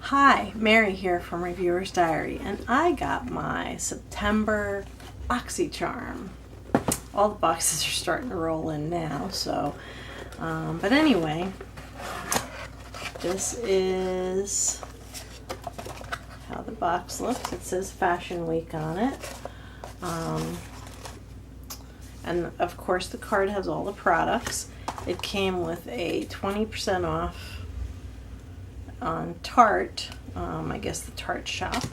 Hi, Mary here from Reviewer's Diary, and I got my September Boxycharm. All the boxes are starting to roll in now, so, but anyway, this is how the box looks. It says Fashion Week on it. And of course the card has all the products. It came with a 20% off on Tarte, I guess the Tarte shop,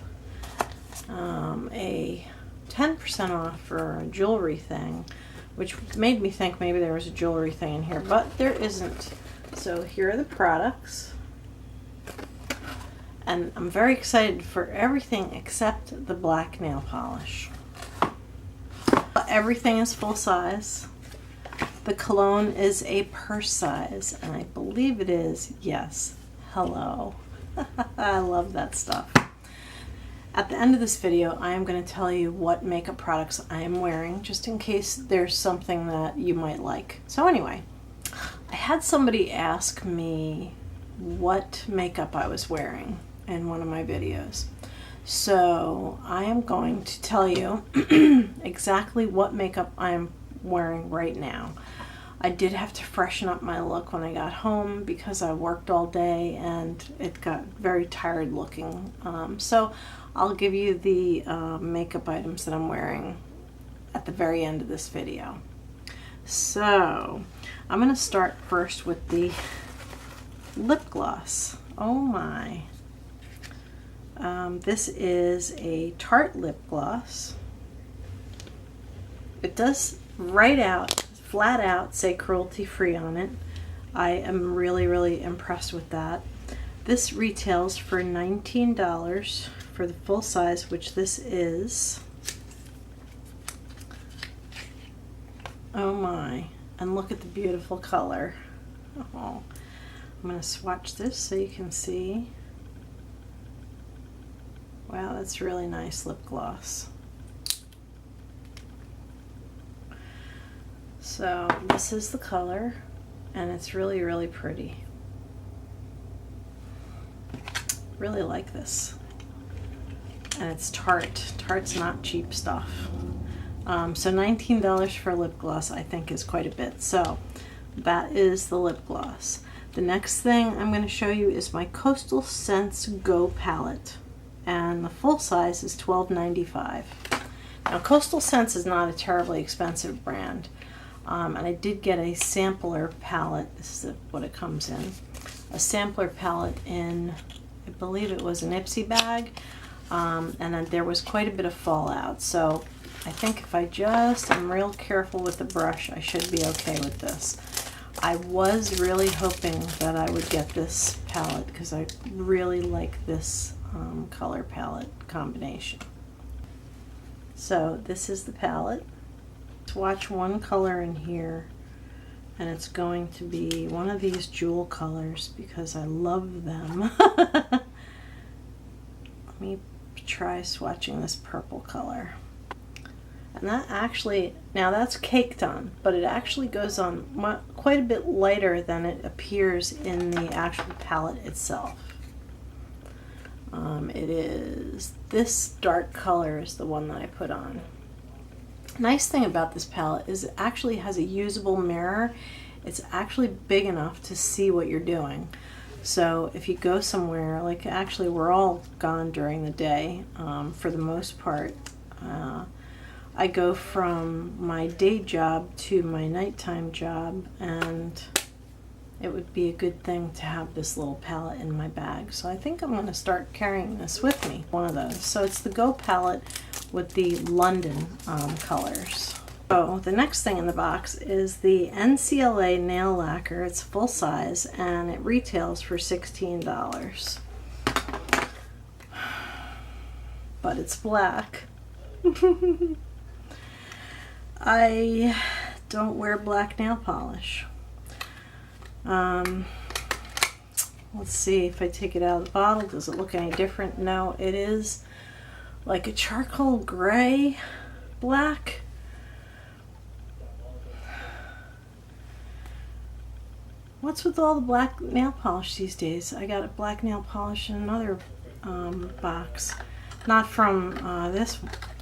a 10% off for a jewelry thing, which made me think maybe there was a jewelry thing in here, but there isn't. So here are the products, and I'm very excited for everything except the black nail polish. Everything is full size. The cologne is a purse size, and I believe it is, yes. Hello. I love that stuff. At the end of this video, I am going to tell you what makeup products I am wearing, just in case there's something that you might like. So anyway, I had somebody ask me what makeup I was wearing in one of my videos. So I am going to tell you exactly what makeup I am wearing right now. I did have to freshen up my look when I got home because I worked all day and it got very tired looking. So I'll give you the makeup items that I'm wearing at the very end of this video. So I'm going to start first with the lip gloss. Oh my. This is a Tarte lip gloss. It does flat out say cruelty free on it. I am really impressed with that. This retails for $19 for the full size, which this is. Oh my, and look at the beautiful color. Oh, I'm going to swatch this so you can see. Wow, that's really nice lip gloss. So this is the color, and it's really pretty. Really like this. And it's Tarte. Tarte's not cheap stuff. So $19 for lip gloss I think is quite a bit. So that is the lip gloss. The next thing I'm going to show you is my Coastal Scents Go palette. And the full size is $12.95. Now Coastal Scents is not a terribly expensive brand. And I did get a sampler palette. This is what it comes in. A sampler palette in, I believe it was an Ipsy bag. And then there was quite a bit of fallout. So I think if I just am real careful with the brush, I should be okay with this. I was really hoping that I would get this palette because I really like this color palette combination. So this is the palette. Swatch one color in here, and it's going to be one of these jewel colors because I love them. Let me try swatching this purple color. And that actually, now that's caked on, but it actually goes on quite a bit lighter than it appears in the actual palette itself. It is, this dark color is the one that I put on. Nice thing about this palette is it actually has a usable mirror. It's actually big enough to see what you're doing. So if you go somewhere, like actually we're all gone during the day for the most part. I go from my day job to my nighttime job, and it would be a good thing to have this little palette in my bag. So I think I'm going to start carrying this with me, one of those. So it's the Go palette with the London colors. So the next thing in the box is the NCLA nail lacquer. It's full size and it retails for $16. But it's black. I don't wear black nail polish. Let's see if I take it out of the bottle, does it look any different? No, it is like a charcoal gray black. What's with all the black nail polish these days? I got a black nail polish in another box. Not from this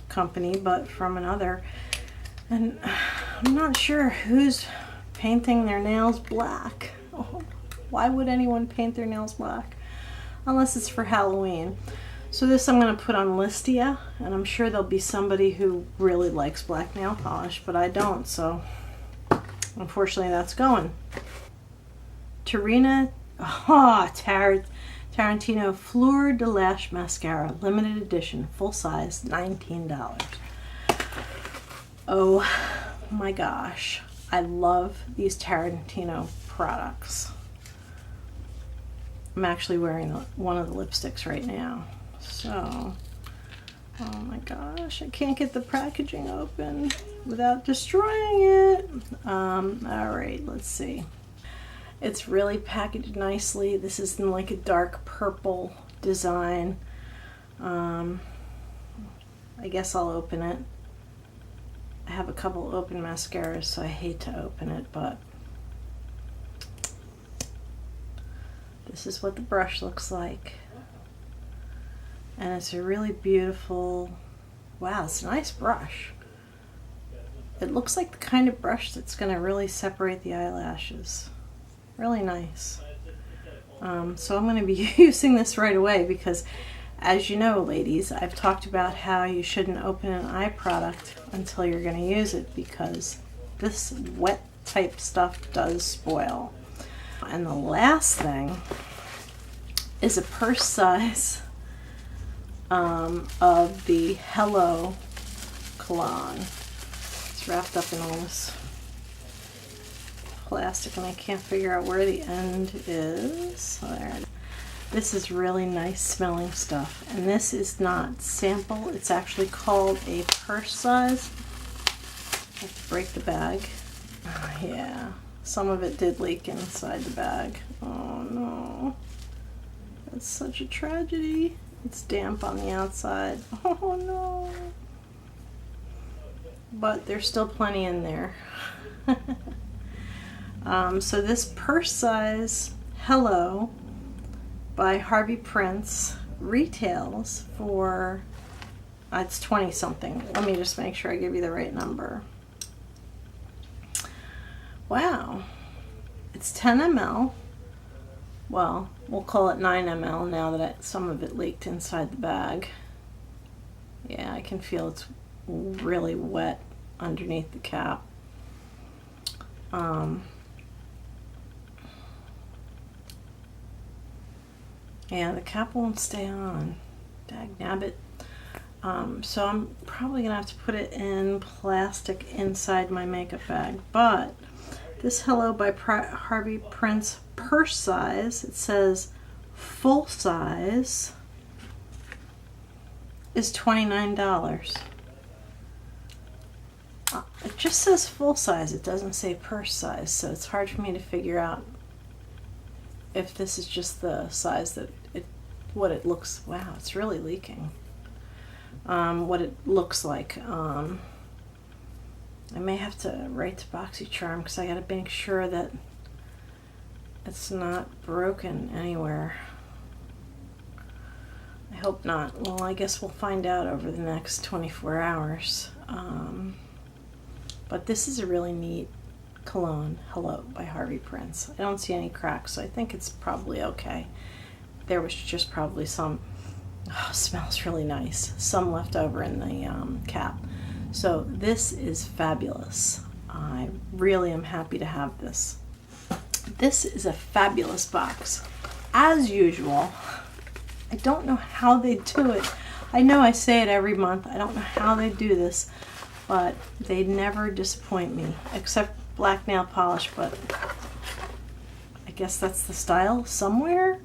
company, but from another. And I'm not sure who's painting their nails black. Oh, why would anyone paint their nails black? Unless it's for Halloween. So this I'm going to put on Listia, and I'm sure there'll be somebody who really likes black nail polish, but I don't, so unfortunately that's going. Tarantino Fleur de Lash Mascara, limited edition, full size, $19. Oh my gosh, I love these Tarantino products. I'm actually wearing one of the lipsticks right now. So, oh my gosh, I can't get the packaging open without destroying it. All right, let's see. It's really packaged nicely. This is in like a dark purple design. I guess I'll open it. I have a couple open mascaras, so I hate to open it, but this is what the brush looks like. And it's a really beautiful, wow, it's a nice brush. It looks like the kind of brush that's going to really separate the eyelashes. Really nice. So I'm going to be using this right away because, as you know, ladies, I've talked about how you shouldn't open an eye product until you're going to use it because this wet type stuff does spoil. And the last thing is a purse size of the Hello cologne. It's wrapped up in all this plastic and I can't figure out where the end is. There it is. This is really nice smelling stuff, and this is not sample, it's actually called a purse size. I have to break the bag. Oh, yeah, some of it did leak inside the bag. Oh no, that's such a tragedy. It's damp on the outside. Oh no. But there's still plenty in there. So this purse size Hello by Harvey Prince retails for, it's 20 something. Let me just make sure I give you the right number. Wow. It's 10 ml. Well, we'll call it 9 ml now that some of it leaked inside the bag. Yeah, I can feel it's really wet underneath the cap. Yeah, the cap won't stay on. Dagnabbit. So I'm probably gonna have to put it in plastic inside my makeup bag. But this Hello by Harvey Prince purse size, it says full size, is $29. It just says full size, it doesn't say purse size, so it's hard for me to figure out if this is just the size that what it looks, wow, it's really leaking. What it looks like. I may have to write to Boxycharm because I gotta make sure that it's not broken anywhere. I hope not. Well, I guess we'll find out over the next 24 hours. But this is a really neat cologne, Hello by Harvey Prince. I don't see any cracks, so I think it's probably okay. There was just probably some, oh, smells really nice, some left over in the cap. So this is fabulous. I really am happy to have this. This is a fabulous box. As usual, I don't know how they do it. I know I say it every month. I don't know how they do this, but they never disappoint me, except black nail polish, but I guess that's the style somewhere.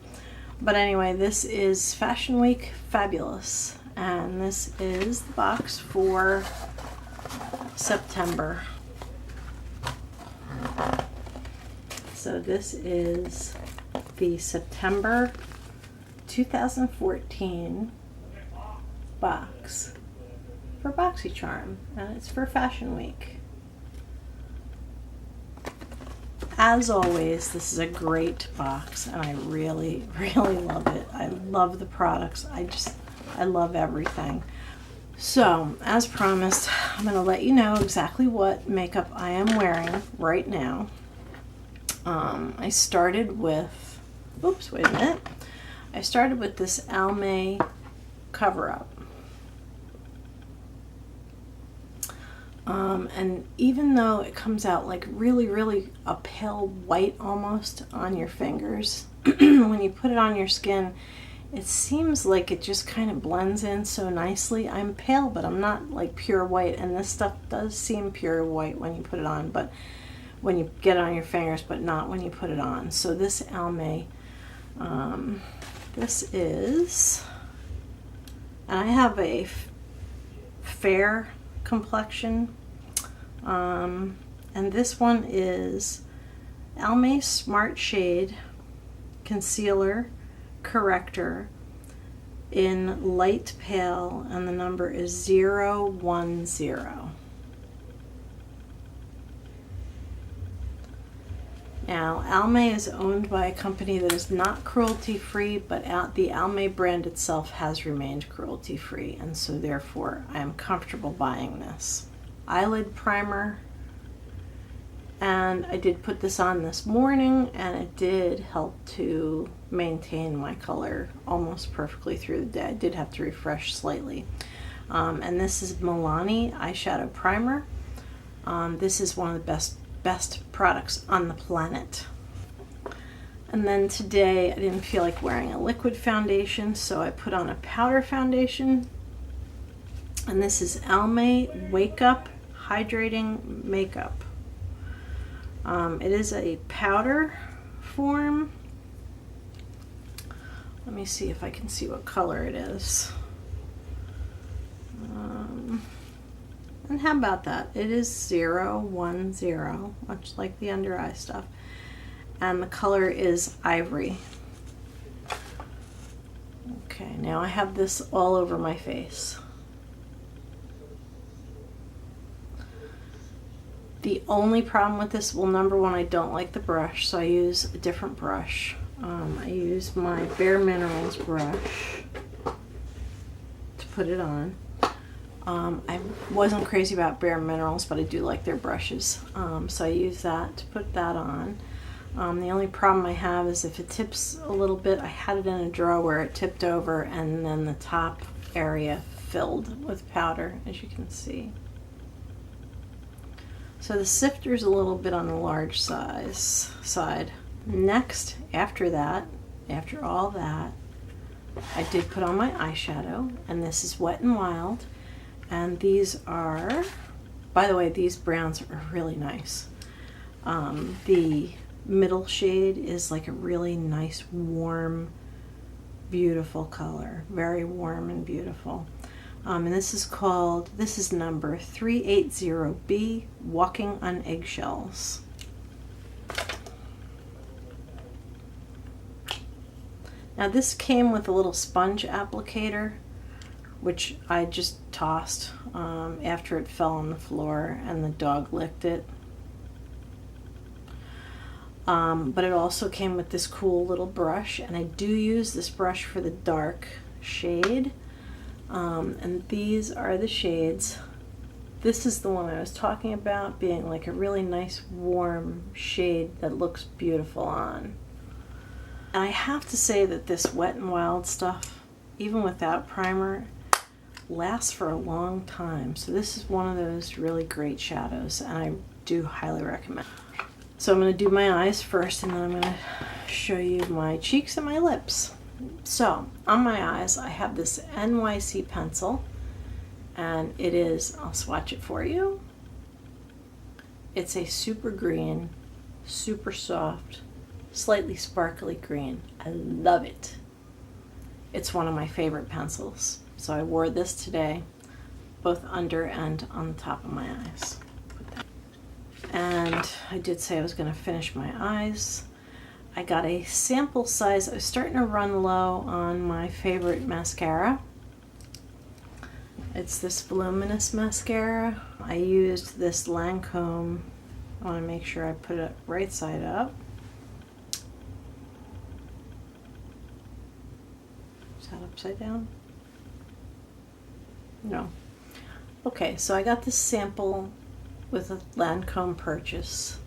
But anyway, this is Fashion Week Fabulous, and this is the box for September. So this is the September 2014 box for Boxycharm, and it's for Fashion Week. as always, this is a great box, and I really, really love it. I love the products. I love everything. So, as promised, I'm going to let you know exactly what makeup I am wearing right now. I started with, oops, wait a minute. I started with this Almay cover-up. And even though it comes out like really, really a pale white almost on your fingers, when you put it on your skin, it seems like it just kind of blends in so nicely. I'm pale, but I'm not like pure white, and this stuff does seem pure white when you put it on, but when you get it on your fingers, but not when you put it on. So this Almay, this is, and I have a fair complexion, and this one is Almay Smart Shade Concealer Corrector in light pale, and the number is 010. Now, Almay is owned by a company that is not cruelty-free, but the Almay brand itself has remained cruelty-free, and so therefore I am comfortable buying this. Eyelid primer, and I did put this on this morning, and it did help to maintain my color almost perfectly through the day. I did have to refresh slightly. And this is Milani eyeshadow primer. This is one of the best products on the planet. And then today I didn't feel like wearing a liquid foundation, so I put on a powder foundation, and this is Almay Wake Up Hydrating Makeup. It is a powder form. Let me see if I can see what color it is. And how about that? It is 010, much like the under eye stuff. And the color is Ivory. Okay, now I have this all over my face. The only problem with this, well, number one, I don't like the brush, so I use a different brush. I use my Bare Minerals brush to put it on. I wasn't crazy about Bare Minerals, but I do like their brushes, so I use that to put that on. The only problem I have is if it tips a little bit. I had it in a drawer where it tipped over, and then the top area filled with powder, as you can see. So the sifter's a little bit on the large side. Next, after all that, I did put on my eyeshadow, and this is Wet n Wild. And these are, by the way, these browns are really nice. The middle shade is like a really nice, warm, beautiful color. Very warm and beautiful. And this is number 380B, Walking on Eggshells. Now this came with a little sponge applicator, which I just tossed after it fell on the floor and the dog licked it. But it also came with this cool little brush, and I do use this brush for the dark shade. And these are the shades. This is the one I was talking about, being like a really nice warm shade that looks beautiful on. And I have to say that this Wet n Wild stuff, even without primer, lasts for a long time. So this is one of those really great shadows, and I do highly recommend. So I'm going to do my eyes first, and then I'm going to show you my cheeks and my lips. So on my eyes, I have this NYC pencil, and it is, I'll swatch it for you. It's a super green, super soft, slightly sparkly green. I love it. It's one of my favorite pencils. So I wore this today, both under and on the top of my eyes. And I did say I was going to finish my eyes. I got a sample size. I was starting to run low on my favorite mascara. It's this voluminous mascara. I used this Lancome I want to make sure I put it right side up. Is that upside down? No. Okay, so I got this sample with a Lancome purchase.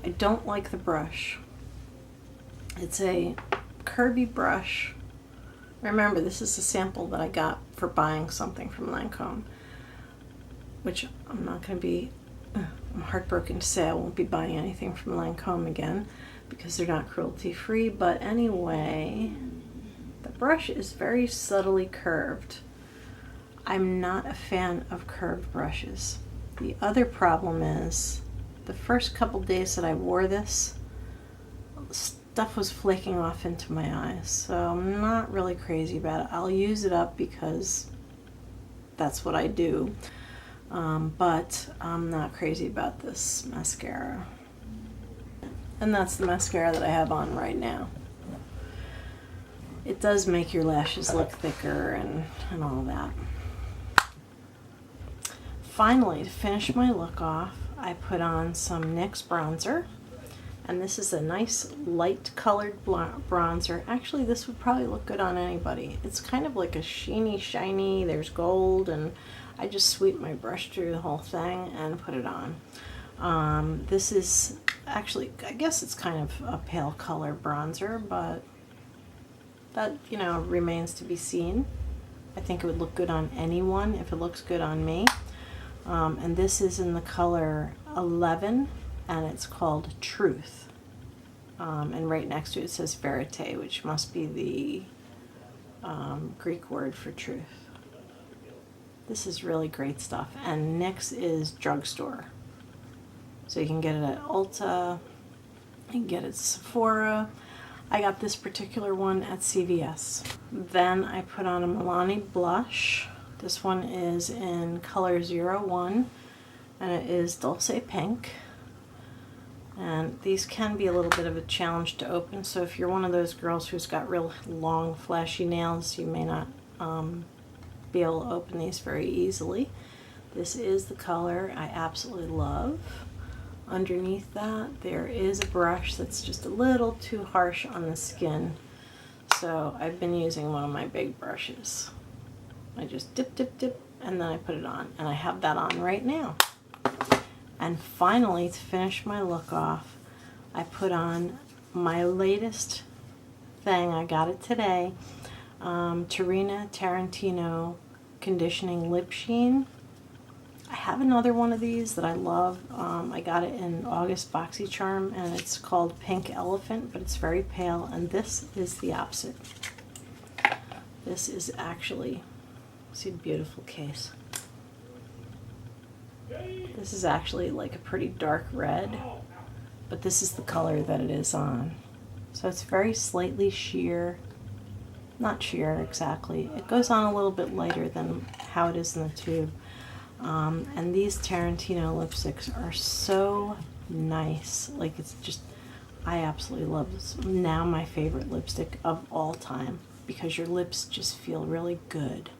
I don't like the brush. It's a Kirby brush. Remember, this is a sample that I got for buying something from Lancome, which I'm not going to be, I'm heartbroken to say I won't be buying anything from Lancome again because they're not cruelty free, but anyway, the brush is very subtly curved. I'm not a fan of curved brushes. The other problem is the first couple days that I wore this, stuff was flaking off into my eyes, so I'm not really crazy about it. I'll use it up because that's what I do, but I'm not crazy about this mascara. And that's the mascara that I have on right now. It does make your lashes look thicker and all that. Finally, to finish my look off, I put on some NYX bronzer, and this is a nice light colored bronzer. Actually, this would probably look good on anybody. It's kind of like a sheeny, shiny, there's gold, and I just sweep my brush through the whole thing and put it on. This is actually, I guess it's kind of a pale color bronzer, but that, you know, remains to be seen. I think it would look good on anyone if it looks good on me. And this is in the color 11, and it's called Truth. And right next to it says verite, which must be the Greek word for truth. This is really great stuff. And NYX is drugstore. So you can get it at Ulta, you can get it at Sephora. I got this particular one at CVS. Then I put on a Milani blush. This one is in color 01, and it is Dulce Pink. And these can be a little bit of a challenge to open, so if you're one of those girls who's got real long, flashy nails, you may not be able to open these very easily. This is the color I absolutely love. Underneath that, there is a brush that's just a little too harsh on the skin, so I've been using one of my big brushes. I just dip, dip, dip, and then I put it on, and I have that on right now. And finally, to finish my look off, I put on my latest thing. I got it today, Tarina Tarantino Conditioning Lip Sheen. I have another one of these that I love. I got it in August Boxycharm, and it's called Pink Elephant, but it's very pale, and this is the opposite. This is actually, see the beautiful case. This is actually like a pretty dark red, but this is the color that it is on. So it's very slightly sheer, not sheer exactly. It goes on a little bit lighter than how it is in the tube. And these Tarantino lipsticks are so nice. Like, it's just, I absolutely love this. Now my favorite lipstick of all time, because your lips just feel really good.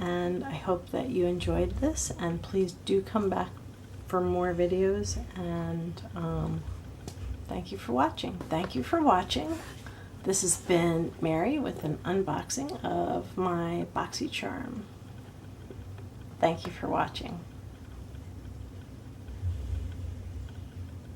And I hope that you enjoyed this, and please do come back for more videos, and thank you for watching. Thank you for watching. This has been Mary with an unboxing of my Boxycharm. Thank you for watching.